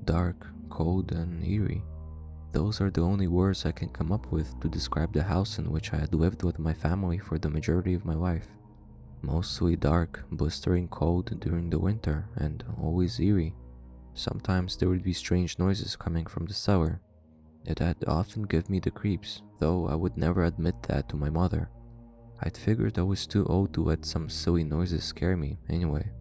dark, cold, and eerie. Those are the only words I can come up with to describe the house in which I had lived with my family for the majority of my life. Mostly dark, blistering cold during the winter, and always eerie. Sometimes there would be strange noises coming from the cellar. It had often given me the creeps, though I would never admit that to my mother. I'd figured I was too old to let some silly noises scare me anyway.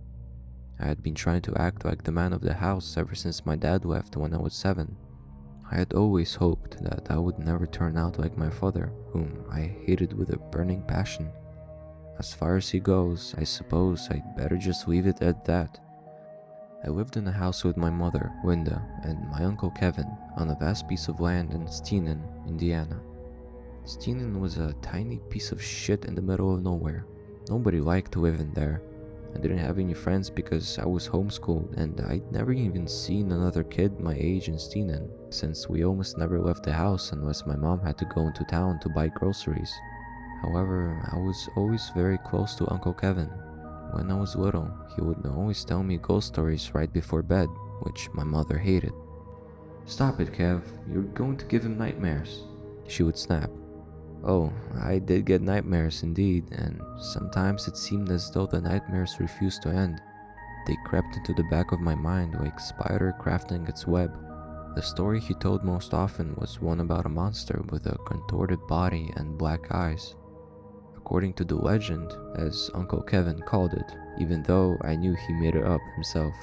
I had been trying to act like the man of the house ever since my dad left when I was 7. I had always hoped that I would never turn out like my father, whom I hated with a burning passion. As far as he goes, I suppose I'd better just leave it at that. I lived in a house with my mother, Linda, and my uncle Kevin on a vast piece of land in Steenan, Indiana. Steenan was a tiny piece of shit in the middle of nowhere. Nobody liked living there. I didn't have any friends because I was homeschooled, and I'd never even seen another kid my age in Steenan, since we almost never left the house unless my mom had to go into town to buy groceries. However, I was always very close to Uncle Kevin. When I was little, he would always tell me ghost stories right before bed, which my mother hated. "Stop it, Kev, you're going to give him nightmares," she would snap. Oh, I did get nightmares indeed, and sometimes it seemed as though the nightmares refused to end. They crept into the back of my mind like spider crafting its web. The story he told most often was one about a monster with a contorted body and black eyes. According to the legend, as Uncle Kevin called it, even though I knew he made it up himself,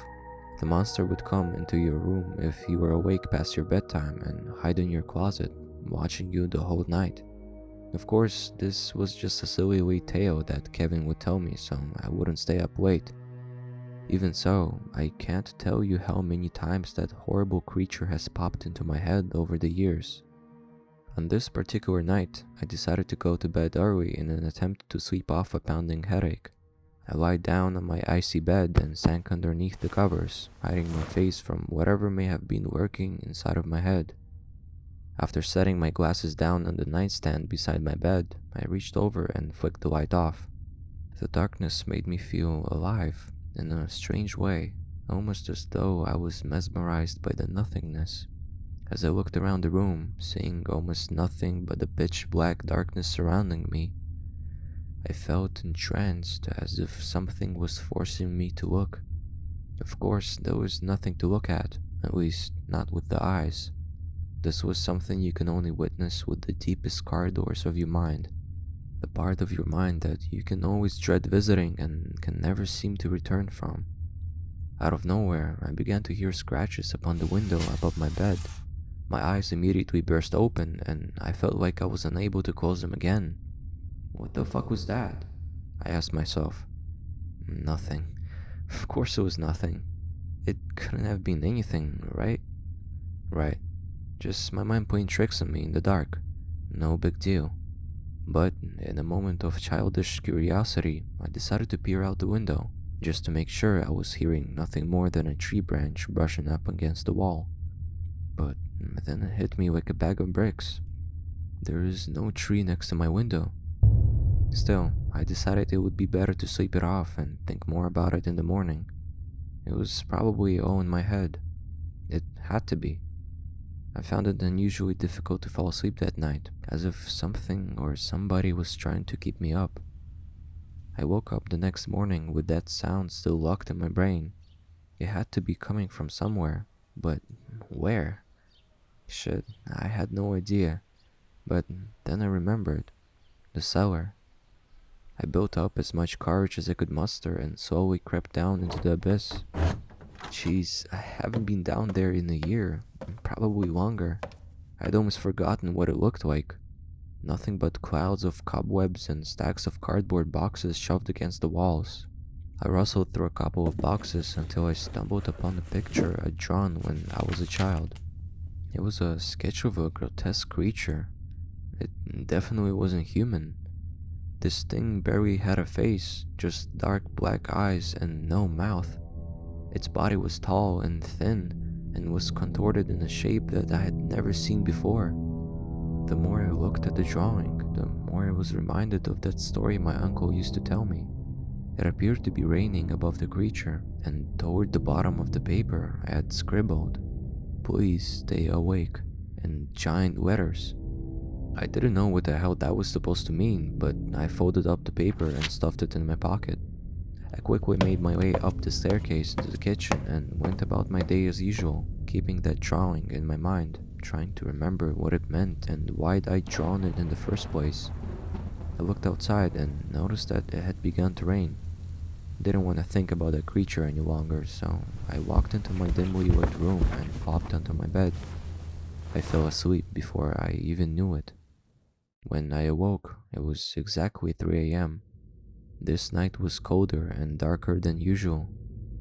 the monster would come into your room if you were awake past your bedtime and hide in your closet, watching you the whole night. Of course, this was just a silly wee tale that Kevin would tell me so I wouldn't stay up late. Even so, I can't tell you how many times that horrible creature has popped into my head over the years. On this particular night, I decided to go to bed early in an attempt to sleep off a pounding headache. I lied down on my icy bed and sank underneath the covers, hiding my face from whatever may have been lurking inside of my head. After setting my glasses down on the nightstand beside my bed, I reached over and flicked the light off. The darkness made me feel alive in a strange way, almost as though I was mesmerized by the nothingness. As I looked around the room, seeing almost nothing but the pitch-black darkness surrounding me, I felt entranced, as if something was forcing me to look. Of course, there was nothing to look at least not with the eyes. This was something you can only witness with the deepest corridors of your mind, the part of your mind that you can always dread visiting and can never seem to return from. Out of nowhere, I began to hear scratches upon the window above my bed. My eyes immediately burst open, and I felt like I was unable to close them again. What the fuck was that? I asked myself. Nothing. Of course it was nothing. It couldn't have been anything, right? Right. Just my mind playing tricks on me in the dark. No big deal. But in a moment of childish curiosity, I decided to peer out the window, just to make sure I was hearing nothing more than a tree branch brushing up against the wall. But then it hit me like a bag of bricks. There is no tree next to my window. Still, I decided it would be better to sleep it off and think more about it in the morning. It was probably all in my head. It had to be. I found it unusually difficult to fall asleep that night, as if something or somebody was trying to keep me up. I woke up the next morning with that sound still locked in my brain. It had to be coming from somewhere, but where? Shit, I had no idea. But then I remembered. The cellar. I built up as much courage as I could muster and slowly crept down into the abyss. Jeez, I haven't been down there in a year, probably longer. I'd almost forgotten what it looked like. Nothing but clouds of cobwebs and stacks of cardboard boxes shoved against the walls. I rustled through a couple of boxes until I stumbled upon a picture I'd drawn when I was a child. It was a sketch of a grotesque creature. It definitely wasn't human. This thing barely had a face, just dark black eyes and no mouth. Its body was tall and thin, and was contorted in a shape that I had never seen before. The more I looked at the drawing, the more I was reminded of that story my uncle used to tell me. It appeared to be raining above the creature, and toward the bottom of the paper I had scribbled, "Please stay awake," in giant letters. I didn't know what the hell that was supposed to mean, but I folded up the paper and stuffed it in my pocket. I quickly made my way up the staircase into the kitchen and went about my day as usual, keeping that drawing in my mind, trying to remember what it meant and why I'd drawn it in the first place. I looked outside and noticed that it had begun to rain. Didn't want to think about that creature any longer, so I walked into my dimly lit room and plopped onto my bed. I fell asleep before I even knew it. When I awoke, it was exactly 3 a.m. This night was colder and darker than usual.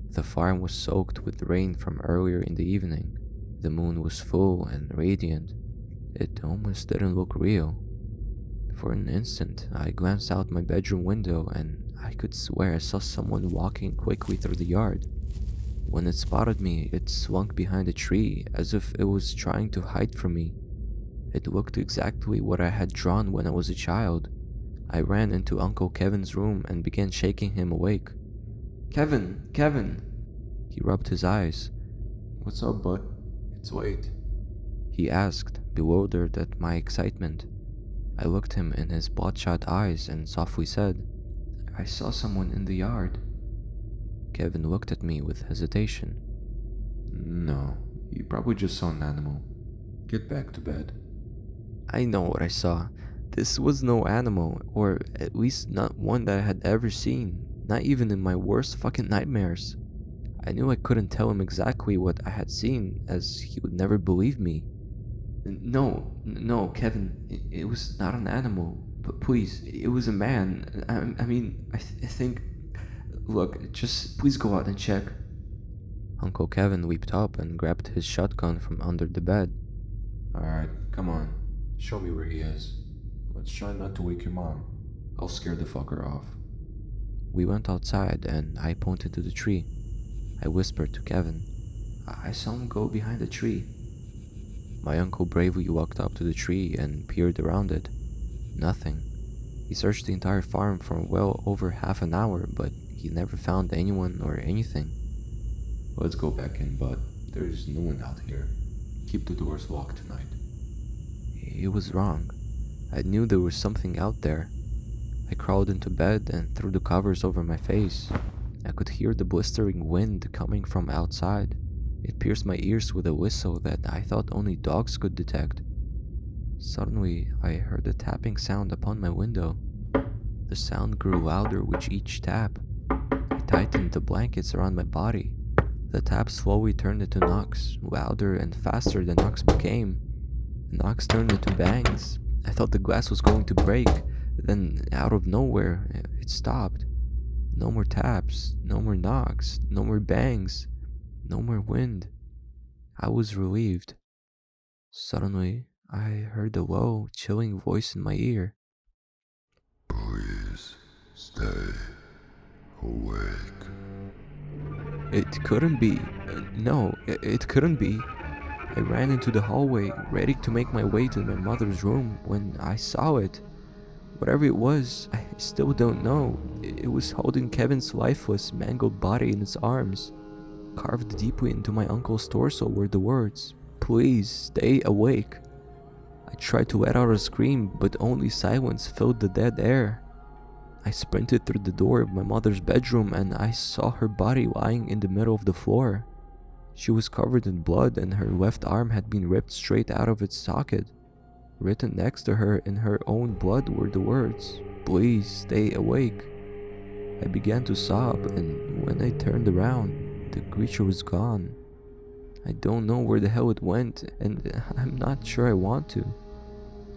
The farm was soaked with rain from earlier in the evening. The moon was full and radiant. It almost didn't look real. For an instant, I glanced out my bedroom window and I could swear I saw someone walking quickly through the yard. When it spotted me, it slunk behind a tree as if it was trying to hide from me. It looked exactly what I had drawn when I was a child. I ran into Uncle Kevin's room and began shaking him awake. "Kevin! Kevin!" He rubbed his eyes. What's up, bud? It's late. He asked, bewildered at my excitement. I looked him in his bloodshot eyes and softly said, "I saw someone in the yard." Kevin looked at me with hesitation. No, you probably just saw an animal. Get back to bed. I know what I saw. This was no animal, or at least not one that I had ever seen, not even in my worst fucking nightmares. I knew I couldn't tell him exactly what I had seen, as he would never believe me. No, Kevin, it was not an animal. But please, it was a man. I think... Look, just please go out and check. Uncle Kevin leaped up and grabbed his shotgun from under the bed. Alright, come on. Show me where he is. Let's try not to wake your mom. I'll scare the fucker off. We went outside and I pointed to the tree. I whispered to Kevin, "I saw him go behind the tree." My uncle bravely walked up to the tree and peered around it. Nothing. He searched the entire farm for well over half an hour, but he never found anyone or anything. Let's go back in, bud. There's no one out here. Keep the doors locked tonight. He was wrong. I knew there was something out there. I crawled into bed and threw the covers over my face. I could hear the blistering wind coming from outside. It pierced my ears with a whistle that I thought only dogs could detect. Suddenly, I heard a tapping sound upon my window. The sound grew louder with each tap. I tightened the blankets around my body. The taps slowly turned into knocks, louder and faster the knocks became. The knocks turned into bangs. I thought the glass was going to break. Then, out of nowhere, it stopped. No more taps, no more knocks, no more bangs, no more wind. I was relieved. Suddenly, I heard a low, chilling voice in my ear. Please stay awake. It couldn't be. No, it couldn't be. I ran into the hallway, ready to make my way to my mother's room when I saw it. Whatever it was, I still don't know. It was holding Kevin's lifeless, mangled body in its arms. Carved deeply into my uncle's torso were the words, "Please stay awake." I tried to let out a scream, but only silence filled the dead air. I sprinted through the door of my mother's bedroom and I saw her body lying in the middle of the floor. She was covered in blood and her left arm had been ripped straight out of its socket. Written next to her in her own blood were the words, "Please stay awake." I began to sob, and when I turned around, the creature was gone. I don't know where the hell it went, and I'm not sure I want to.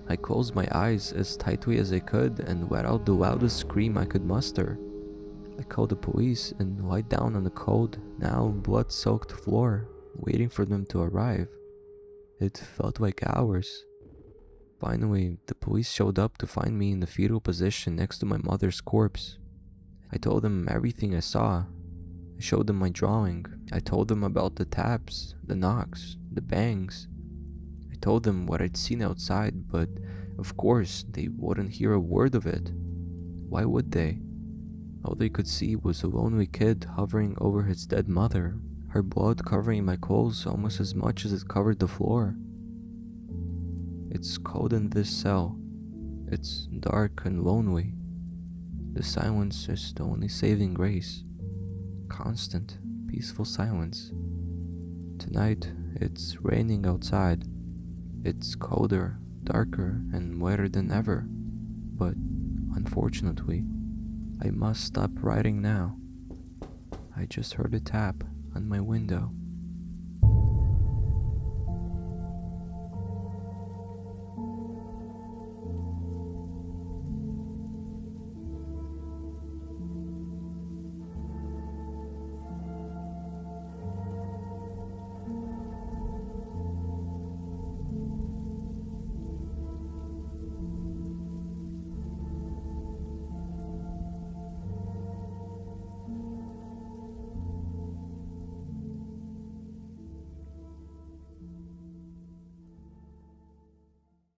I closed my eyes as tightly as I could and let out the loudest scream I could muster. I called the police and lied down on the cold, now blood-soaked floor, waiting for them to arrive. It felt like hours. Finally, the police showed up to find me in the fetal position next to my mother's corpse. I told them everything I saw. I showed them my drawing. I told them about the taps, the knocks, the bangs. I told them what I'd seen outside, but of course they wouldn't hear a word of it. Why would they? All they could see was a lonely kid hovering over his dead mother, her blood covering my clothes almost as much as it covered the floor. It's cold in this cell. It's dark and lonely. The silence is the only saving grace. Constant, peaceful silence. Tonight, it's raining outside. It's colder, darker, and wetter than ever. But, unfortunately, I must stop writing now. I just heard a tap on my window.